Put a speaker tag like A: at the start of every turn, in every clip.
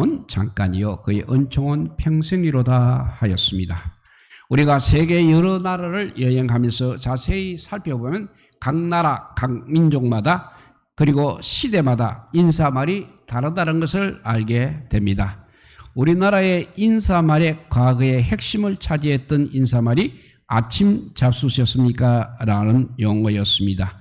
A: 은 잠깐이요 그의 은총은 평생이로다 하였습니다. 우리가 세계 여러 나라를 여행하면서 자세히 살펴보면 각 나라, 각 민족마다 그리고 시대마다 인사말이 다르다는 것을 알게 됩니다. 우리나라의 인사말의 과거의 핵심을 차지했던 인사말이 아침 잡수셨습니까? 라는 용어였습니다.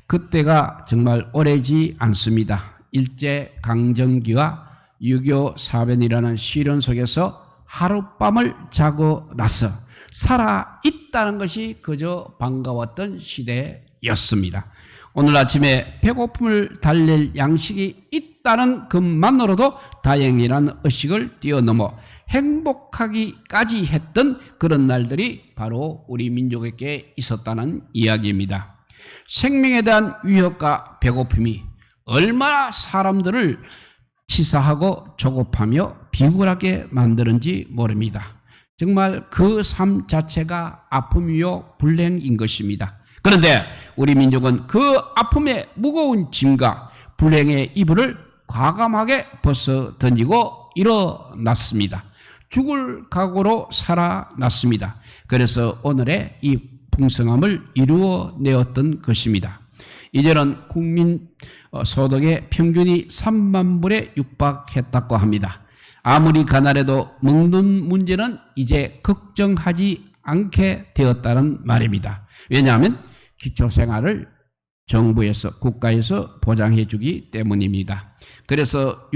A: 그때가 정말 오래지 않습니다. 일제강점기와 유교 사변이라는 시련 속에서 하룻밤을 자고 나서 살아있다는 것이 그저 반가웠던 시대였습니다. 오늘 아침에 배고픔을 달랠 양식이 있다는 것만으로도 다행이라는 의식을 뛰어넘어 행복하기까지 했던 그런 날들이 바로 우리 민족에게 있었다는 이야기입니다. 생명에 대한 위협과 배고픔이 얼마나 사람들을 치사하고 조급하며 비굴하게 만드는지 모릅니다. 정말 그 삶 자체가 아픔이요 불행인 것입니다. 그런데 우리 민족은 그 아픔의 무거운 짐과 불행의 이불을 과감하게 벗어 던지고 일어났습니다. 죽을 각오로 살아났습니다. 그래서 오늘의 이 풍성함을 이루어내었던 것입니다. 이제는 국민 소득의 평균이 3만 불에 육박했다고 합니다. 아무리 가난해도 먹는 문제는 이제 걱정하지 않게 되었다는 말입니다. 왜냐하면 기초생활을 정부에서 국가에서 보장해 주기 때문입니다. 그래서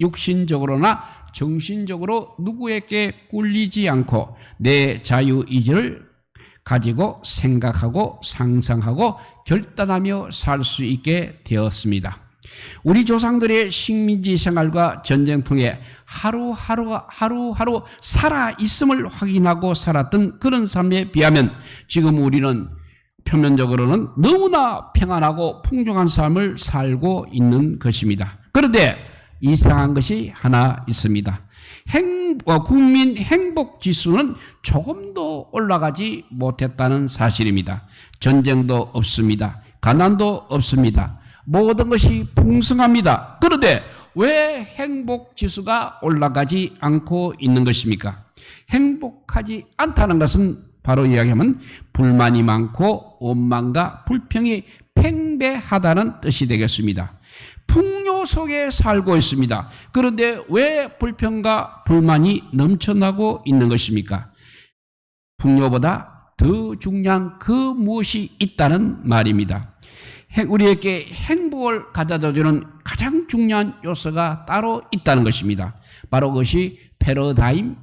A: 육신적으로나 정신적으로 누구에게 꿀리지 않고 내 자유의지를 가지고 생각하고 상상하고 결단하며 살 수 있게 되었습니다. 우리 조상들의 식민지 생활과 전쟁 통해 하루하루 살아있음을 확인하고 살았던 그런 삶에 비하면 지금 우리는 표면적으로는 너무나 평안하고 풍족한 삶을 살고 있는 것입니다. 그런데 이상한 것이 하나 있습니다. 국민 행복 지수는 조금도 올라가지 못했다는 사실입니다. 전쟁도 없습니다. 가난도 없습니다. 모든 것이 풍성합니다. 그런데 왜 행복 지수가 올라가지 않고 있는 것입니까? 행복하지 않다는 것은 바로 이야기하면 불만이 많고 원망과 불평이 팽배하다는 뜻이 되겠습니다. 풍요 속에 살고 있습니다. 그런데 왜 불평과 불만이 넘쳐나고 있는 것입니까? 풍요보다 더 중요한 그 무엇이 있다는 말입니다. 우리에게 행복을 가져다주는 가장 중요한 요소가 따로 있다는 것입니다. 바로 그것이 패러다임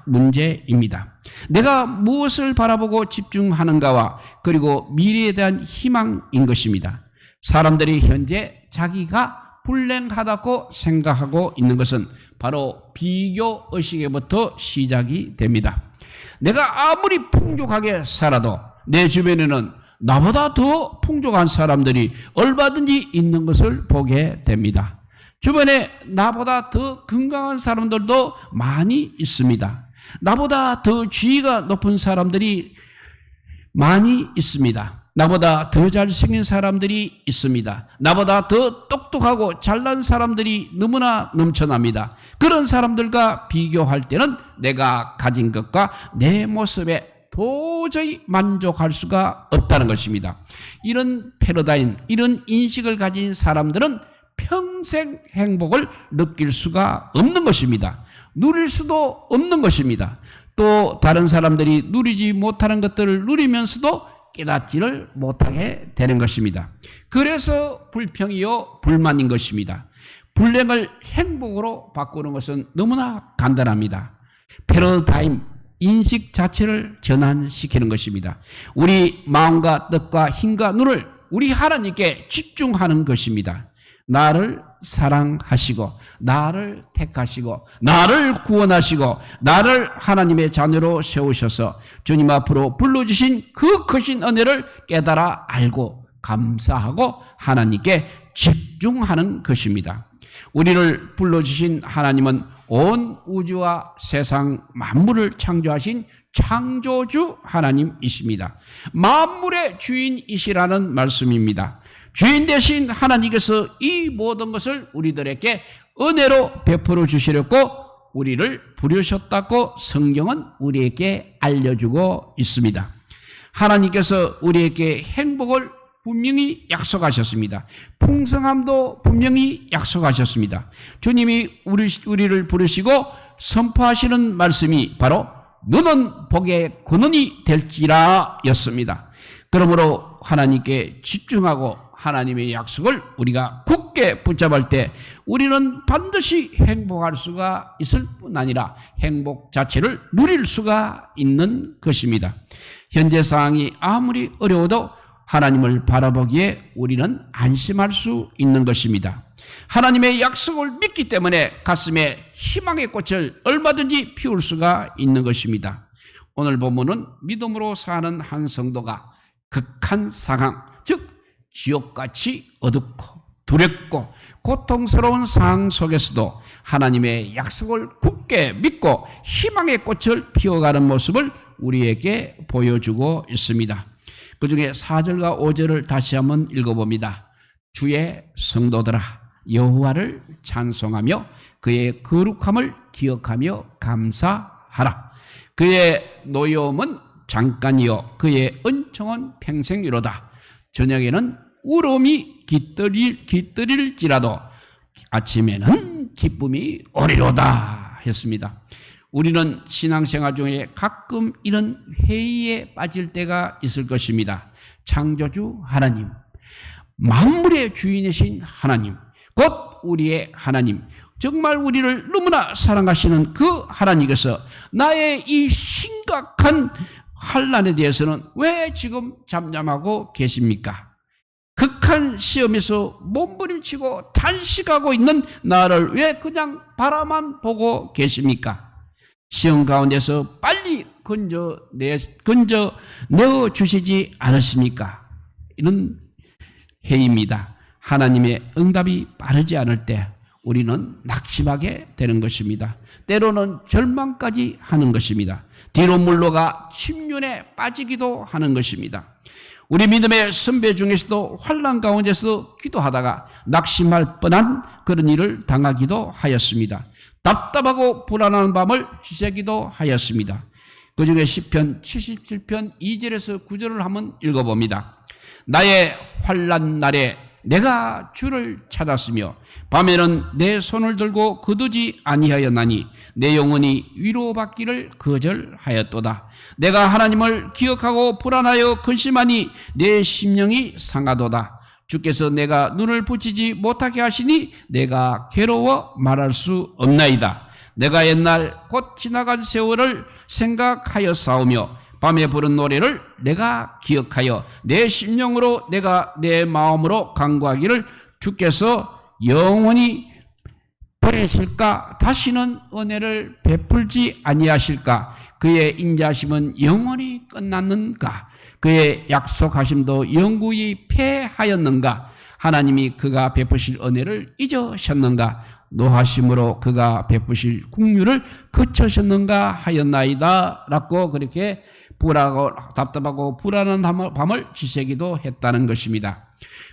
A: 문제입니다. 내가 무엇을 바라보고 집중하는가와 그리고 미래에 대한 희망인 것입니다. 사람들이 현재 자기가 불행하다고 생각하고 있는 것은 바로 비교 의식에부터 시작이 됩니다. 내가 아무리 풍족하게 살아도 내 주변에는 나보다 더 풍족한 사람들이 얼마든지 있는 것을 보게 됩니다. 주변에 나보다 더 건강한 사람들도 많이 있습니다. 나보다 더 지위가 높은 사람들이 많이 있습니다. 나보다 더 잘생긴 사람들이 있습니다. 나보다 더 똑똑하고 잘난 사람들이 너무나 넘쳐납니다. 그런 사람들과 비교할 때는 내가 가진 것과 내 모습에 도저히 만족할 수가 없다는 것입니다. 이런 패러다임, 이런 인식을 가진 사람들은 평생 행복을 느낄 수가 없는 것입니다. 누릴 수도 없는 것입니다. 또 다른 사람들이 누리지 못하는 것들을 누리면서도 깨닫지를 못하게 되는 것입니다. 그래서 불평이요 불만인 것입니다. 불행을 행복으로 바꾸는 것은 너무나 간단합니다. 패러다임, 인식 자체를 전환시키는 것입니다. 우리 마음과 뜻과 힘과 눈을 우리 하나님께 집중하는 것입니다. 나를 사랑하시고 나를 택하시고 나를 구원하시고 나를 하나님의 자녀로 세우셔서 주님 앞으로 불러주신 그 크신 은혜를 깨달아 알고 감사하고 하나님께 집중하는 것입니다. 우리를 불러주신 하나님은 온 우주와 세상 만물을 창조하신 창조주 하나님이십니다. 만물의 주인이시라는 말씀입니다. 주인 되신 하나님께서 이 모든 것을 우리들에게 은혜로 베풀어 주시려고 우리를 부르셨다고 성경은 우리에게 알려주고 있습니다. 하나님께서 우리에게 행복을 분명히 약속하셨습니다. 풍성함도 분명히 약속하셨습니다. 주님이 우리를 부르시고 선포하시는 말씀이 바로 너는 복의 근원이 될지라 였습니다. 그러므로 하나님께 집중하고 하나님의 약속을 우리가 굳게 붙잡을 때 우리는 반드시 행복할 수가 있을 뿐 아니라 행복 자체를 누릴 수가 있는 것입니다. 현재 상황이 아무리 어려워도 하나님을 바라보기에 우리는 안심할 수 있는 것입니다. 하나님의 약속을 믿기 때문에 가슴에 희망의 꽃을 얼마든지 피울 수가 있는 것입니다. 오늘 본문은 믿음으로 사는 한 성도가 극한 상황, 즉 지옥같이 어둡고 두렵고 고통스러운 상황 속에서도 하나님의 약속을 굳게 믿고 희망의 꽃을 피워가는 모습을 우리에게 보여주고 있습니다. 그 중에 4절과 5절을 다시 한번 읽어봅니다. 주의 성도들아 여호와를 찬송하며 그의 거룩함을 기억하며 감사하라. 그의 노여움은 잠깐이요 그의 은총은 평생이로다. 저녁에는 울음이 깃들일지라도 아침에는 기쁨이 오리로다 했습니다. 우리는 신앙생활 중에 가끔 이런 회의에 빠질 때가 있을 것입니다. 창조주 하나님, 만물의 주인이신 하나님, 곧 우리의 하나님, 정말 우리를 너무나 사랑하시는 그 하나님께서 나의 이 심각한 환난에 대해서는 왜 지금 잠잠하고 계십니까? 극한 시험에서 몸부림치고 탄식하고 있는 나를 왜 그냥 바라만 보고 계십니까? 시험 가운데서 빨리 건져내어 주시지 않으십니까? 이런 회의입니다. 하나님의 응답이 빠르지 않을 때 우리는 낙심하게 되는 것입니다. 때로는 절망까지 하는 것입니다. 뒤로 물러가 침륜에 빠지기도 하는 것입니다. 우리 믿음의 선배 중에서도 환난 가운데서 기도하다가 낙심할 뻔한 그런 일을 당하기도 하였습니다. 답답하고 불안한 밤을 지새기도 하였습니다. 그 중에 시편 77편 2절에서 9절을 한번 읽어봅니다. 나의 환난 날에 내가 주를 찾았으며 밤에는 내 손을 들고 거두지 아니하였나니 내 영혼이 위로받기를 거절하였도다. 내가 하나님을 기억하고 불안하여 근심하니 내 심령이 상하도다. 주께서 내가 눈을 붙이지 못하게 하시니 내가 괴로워 말할 수 없나이다. 내가 옛날 곧 지나간 세월을 생각하여 싸우며 밤에 부른 노래를 내가 기억하여 내 심령으로 내가 내 마음으로 간구하기를 주께서 영원히 버리실까? 다시는 은혜를 베풀지 아니하실까? 그의 인자심은 영원히 끝났는가? 그의 약속하심도 영구히 패하였는가? 하나님이 그가 베푸실 은혜를 잊으셨는가? 노하심으로 그가 베푸실 긍휼을 그치셨는가 하였나이다 라고 그렇게 불안하고 답답하고 불안한 밤을 지새기도 했다는 것입니다.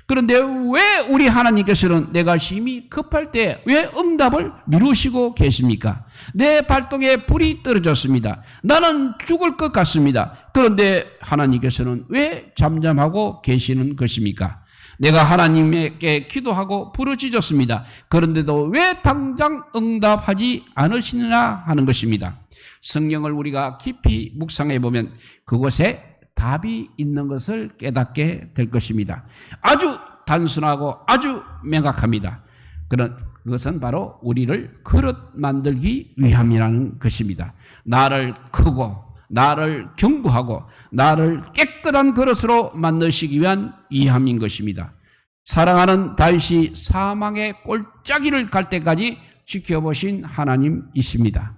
A: 그런데 왜 우리 하나님께서는 내가 심히 급할 때 왜 응답을 미루시고 계십니까? 내 발동에 불이 떨어졌습니다. 나는 죽을 것 같습니다. 그런데 하나님께서는 왜 잠잠하고 계시는 것입니까? 내가 하나님께 기도하고 부르짖었습니다. 그런데도 왜 당장 응답하지 않으시느냐 하는 것입니다. 성경을 우리가 깊이 묵상해 보면 그곳에 답이 있는 것을 깨닫게 될 것입니다. 아주 단순하고 아주 명확합니다. 그것은 바로 우리를 그릇 만들기 위함이라는 것입니다. 나를 크고 나를 견고하고 나를 깨끗한 그릇으로 만드시기 위한 위함인 것입니다. 사랑하는 다윗이 사망의 꼴짜기를 갈 때까지 지켜보신 하나님이십니다.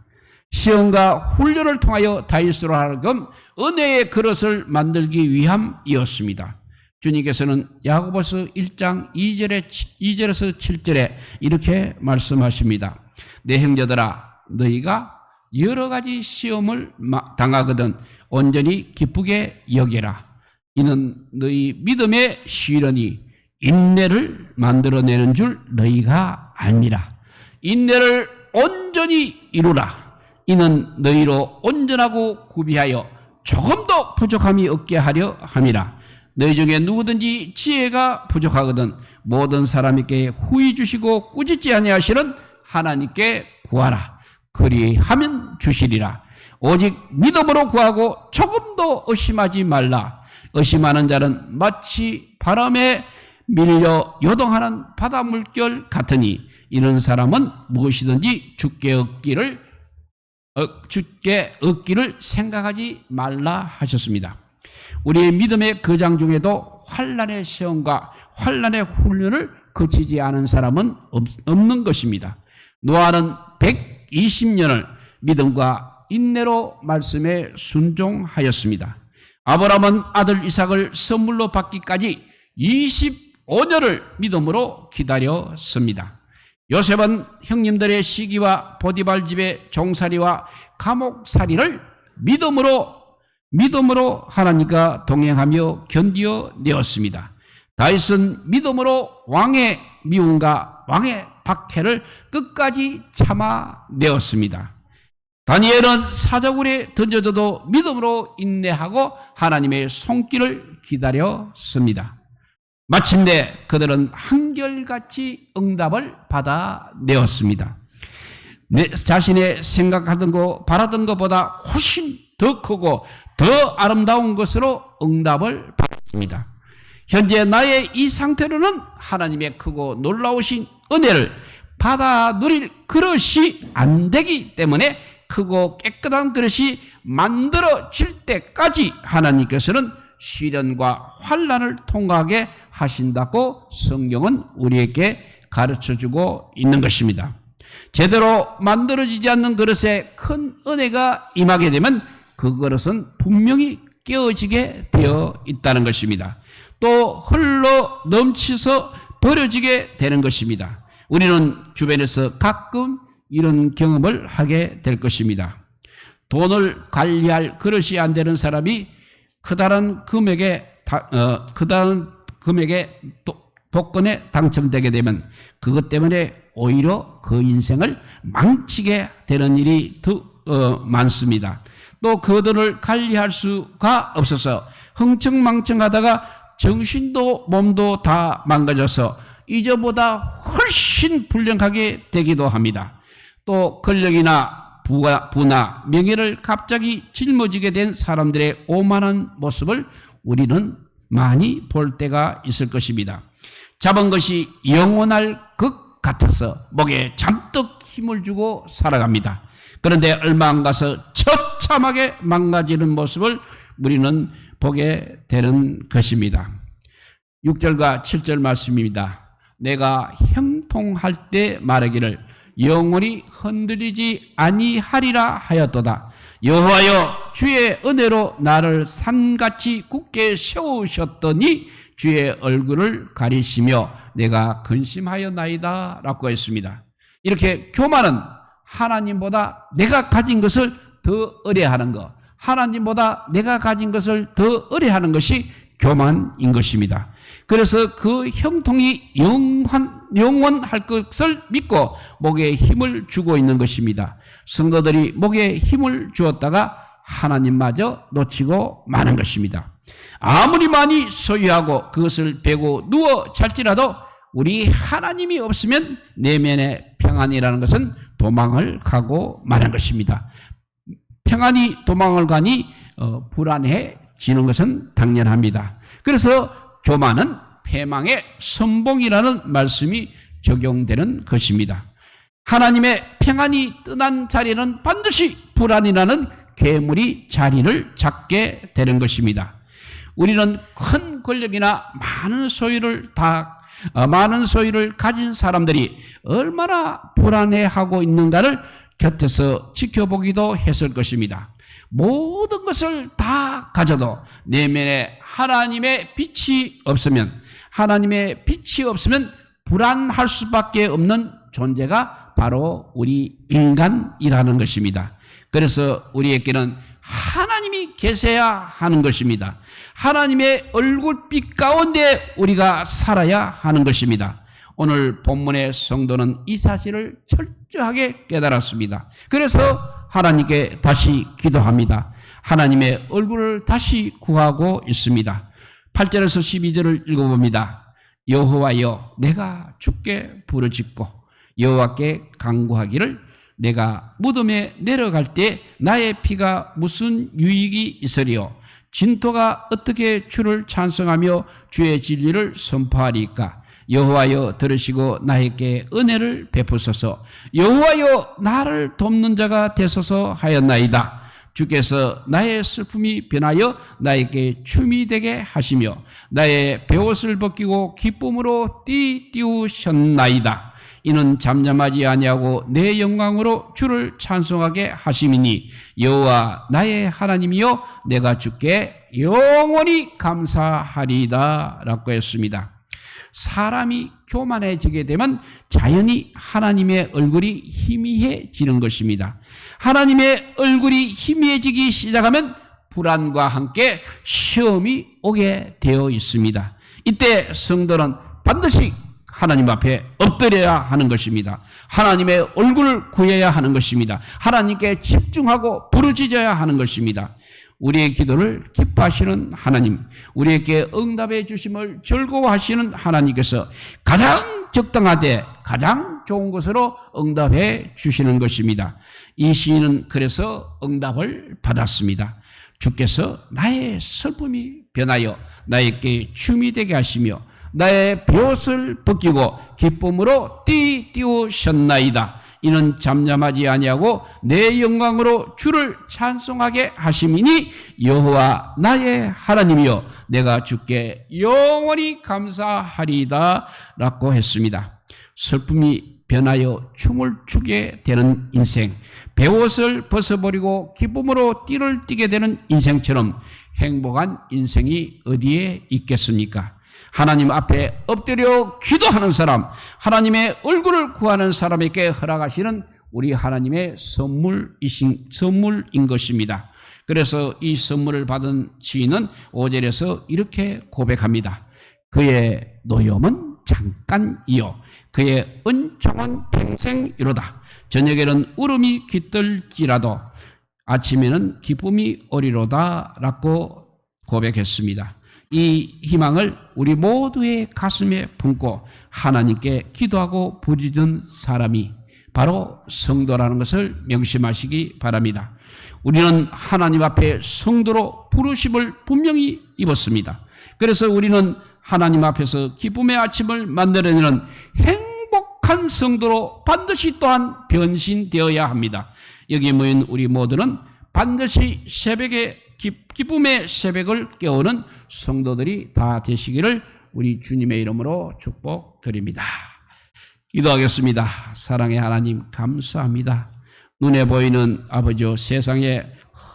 A: 시험과 훈련을 통하여 다윗으로 하여금 은혜의 그릇을 만들기 위함이었습니다. 주님께서는 야고보서 1장 2절에서 7절에 이렇게 말씀하십니다. 내 형제들아 너희가 여러 가지 시험을 당하거든 온전히 기쁘게 여겨라. 이는 너희 믿음의 시련이 인내를 만들어내는 줄 너희가 알미라. 인내를 온전히 이루라. 이는 너희로 온전하고 구비하여 조금도 부족함이 없게 하려 함이라. 너희 중에 누구든지 지혜가 부족하거든 모든 사람에게 후히 주시고 꾸짖지 아니하시는 하나님께 구하라. 그리하면 주시리라. 오직 믿음으로 구하고 조금도 의심하지 말라. 의심하는 자는 마치 바람에 밀려 요동하는 바다 물결 같으니 이런 사람은 무엇이든지 주께 얻기를 생각하지 말라 하셨습니다. 우리의 믿음의 거장 중에도 환난의 시험과 환난의 훈련을 거치지 않은 사람은 없는 것입니다. 노아는 120년을 믿음과 인내로 말씀에 순종하였습니다. 아브라함은 아들 이삭을 선물로 받기까지 25년을 믿음으로 기다렸습니다. 요셉은 형님들의 시기와 보디발 집의 종살이와 감옥살이를 믿음으로 하나님과 동행하며 견디어내었습니다. 다윗은 믿음으로 왕의 미움과 왕의 박해를 끝까지 참아내었습니다. 다니엘은 사자굴에 던져져도 믿음으로 인내하고 하나님의 손길을 기다렸습니다. 마침내 그들은 한결같이 응답을 받아내었습니다. 자신의 생각하던 것, 바라던 것보다 훨씬 더 크고 더 아름다운 것으로 응답을 받았습니다. 현재 나의 이 상태로는 하나님의 크고 놀라우신 은혜를 받아 누릴 그릇이 안 되기 때문에 크고 깨끗한 그릇이 만들어질 때까지 하나님께서는 시련과 환난을 통과하게 하신다고 성경은 우리에게 가르쳐주고 있는 것입니다. 제대로 만들어지지 않는 그릇에 큰 은혜가 임하게 되면 그 그릇은 분명히 깨어지게 되어 있다는 것입니다. 또 흘러 넘치서 버려지게 되는 것입니다. 우리는 주변에서 가끔 이런 경험을 하게 될 것입니다. 돈을 관리할 그릇이 안 되는 사람이 크다란 금액의 복권에 당첨되게 되면 그것 때문에 오히려 그 인생을 망치게 되는 일이 더 많습니다. 또 그 돈을 관리할 수가 없어서 흥청망청하다가 정신도 몸도 다 망가져서 이전보다 훨씬 불량하게 되기도 합니다. 또 권력이나 부나 명예를 갑자기 짊어지게 된 사람들의 오만한 모습을 우리는 많이 볼 때가 있을 것입니다. 잡은 것이 영원할 것 같아서 목에 잔뜩 힘을 주고 살아갑니다. 그런데 얼마 안 가서 처참하게 망가지는 모습을 우리는 보게 되는 것입니다. 6절과 7절 말씀입니다. 내가 형통할 때 말하기를 영원히 흔들리지 아니하리라 하였도다. 여호와여 주의 은혜로 나를 산같이 굳게 세우셨더니 주의 얼굴을 가리시며 내가 근심하였나이다 라고 했습니다. 이렇게 교만은 하나님보다 내가 가진 것을 더 의뢰하는 것, 하나님보다 내가 가진 것을 더 의뢰하는 것이 교만인 것입니다. 그래서 그 형통이 영원할 것을 믿고 목에 힘을 주고 있는 것입니다. 성도들이 목에 힘을 주었다가 하나님마저 놓치고 마는 것입니다. 아무리 많이 소유하고 그것을 베고 누워 잘지라도 우리 하나님이 없으면 내면의 평안이라는 것은 도망을 가고 마는 것입니다. 평안이 도망을 가니 불안해지는 것은 당연합니다. 그래서 교만은 패망의 선봉이라는 말씀이 적용되는 것입니다. 하나님의 평안이 떠난 자리는 반드시 불안이라는 괴물이 자리를 잡게 되는 것입니다. 우리는 큰 권력이나 많은 소유를 가진 사람들이 얼마나 불안해하고 있는가를 곁에서 지켜보기도 했을 것입니다. 모든 것을 다 가져도 내면에 하나님의 빛이 없으면 불안할 수밖에 없는 존재가 바로 우리 인간이라는 것입니다. 그래서 우리에게는 하나님이 계셔야 하는 것입니다. 하나님의 얼굴빛 가운데 우리가 살아야 하는 것입니다. 오늘 본문의 성도는 이 사실을 철저하게 깨달았습니다. 그래서 하나님께 다시 기도합니다. 하나님의 얼굴을 다시 구하고 있습니다. 8절에서 12절을 읽어봅니다. 여호와여, 내가 주께 부르짖고 여호와께 간구하기를 내가 무덤에 내려갈 때 나의 피가 무슨 유익이 있으리요? 진토가 어떻게 주를 찬송하며 주의 진리를 선포하리까? 여호와여, 들으시고 나에게 은혜를 베푸소서. 여호와여, 나를 돕는 자가 되소서 하였나이다. 주께서 나의 슬픔이 변하여 나에게 춤이 되게 하시며 나의 베옷을 벗기고 기쁨으로 띠띠우셨나이다. 이는 잠잠하지 아니하고 내 영광으로 주를 찬송하게 하심이니 여호와 나의 하나님이여, 내가 주께 영원히 감사하리이다 라고 했습니다. 사람이 교만해지게 되면 자연히 하나님의 얼굴이 희미해지는 것입니다. 하나님의 얼굴이 희미해지기 시작하면 불안과 함께 시험이 오게 되어 있습니다. 이때 성도는 반드시 하나님 앞에 엎드려야 하는 것입니다. 하나님의 얼굴을 구해야 하는 것입니다. 하나님께 집중하고 부르짖어야 하는 것입니다. 우리의 기도를 기뻐하시는 하나님, 우리에게 응답해 주심을 즐거워하시는 하나님께서 가장 적당하되 가장 좋은 것으로 응답해 주시는 것입니다. 이 시인은 그래서 응답을 받았습니다. 주께서 나의 슬픔이 변하여 나에게 춤이 되게 하시며 나의 베옷을 벗기고 기쁨으로 띠띠우셨나이다. 이는 잠잠하지 아니하고 내 영광으로 주를 찬송하게 하심이니 여호와 나의 하나님이여, 내가 주께 영원히 감사하리이다 라고 했습니다. 슬픔이 변하여 춤을 추게 되는 인생, 베옷을 벗어버리고 기쁨으로 띠를 띠게 되는 인생처럼 행복한 인생이 어디에 있겠습니까? 하나님 앞에 엎드려 기도하는 사람, 하나님의 얼굴을 구하는 사람에게 허락하시는 우리 하나님의 선물인 것입니다. 그래서 이 선물을 받은 시인은 5절에서 이렇게 고백합니다. 그의 노염은 잠깐이요 그의 은총은 평생이로다. 저녁에는 울음이 깃들지라도 아침에는 기쁨이 오리로다 라고 고백했습니다. 이 희망을 우리 모두의 가슴에 품고 하나님께 기도하고 부르짖는 사람이 바로 성도라는 것을 명심하시기 바랍니다. 우리는 하나님 앞에 성도로 부르심을 분명히 입었습니다. 그래서 우리는 하나님 앞에서 기쁨의 아침을 만들어내는 행복한 성도로 반드시 또한 변신되어야 합니다. 여기 모인 우리 모두는 반드시 새벽에 기쁨의 새벽을 깨우는 성도들이 다 되시기를 우리 주님의 이름으로 축복드립니다. 기도하겠습니다. 사랑의 하나님, 감사합니다. 눈에 보이는 아버지여, 세상의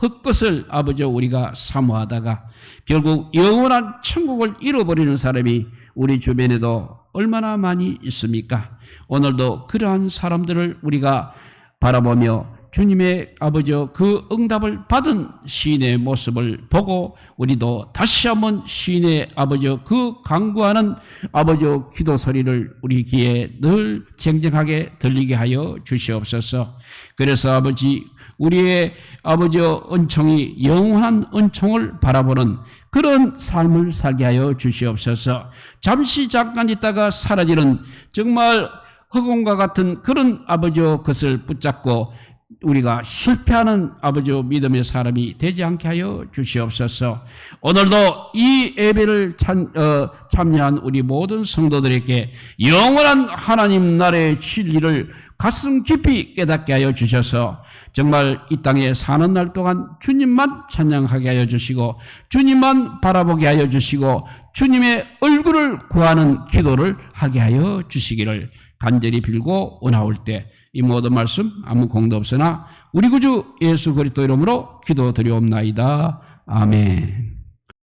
A: 헛것을 아버지여 우리가 사모하다가 결국 영원한 천국을 잃어버리는 사람이 우리 주변에도 얼마나 많이 있습니까? 오늘도 그러한 사람들을 우리가 바라보며 주님의 아버지여 그 응답을 받은 시인의 모습을 보고 우리도 다시 한번 시인의 아버지여 그 간구하는 아버지여 기도 소리를 우리 귀에 늘 쟁쟁하게 들리게 하여 주시옵소서. 그래서 아버지, 우리의 아버지여 은총이 영원한 은총을 바라보는 그런 삶을 살게 하여 주시옵소서. 잠시 잠깐 있다가 사라지는 정말 허공과 같은 그런 아버지여 것을 붙잡고 우리가 실패하는 아버지의 믿음의 사람이 되지 않게 하여 주시옵소서. 오늘도 이 예배를 참여한 우리 모든 성도들에게 영원한 하나님 나라의 진리를 가슴 깊이 깨닫게 하여 주셔서 정말 이 땅에 사는 날 동안 주님만 찬양하게 하여 주시고 주님만 바라보게 하여 주시고 주님의 얼굴을 구하는 기도를 하게 하여 주시기를 간절히 빌고 원하올 때 이 모든 말씀 아무 공도 없으나 우리 구주 예수 그리스도 이름으로 기도드리옵나이다. 아멘.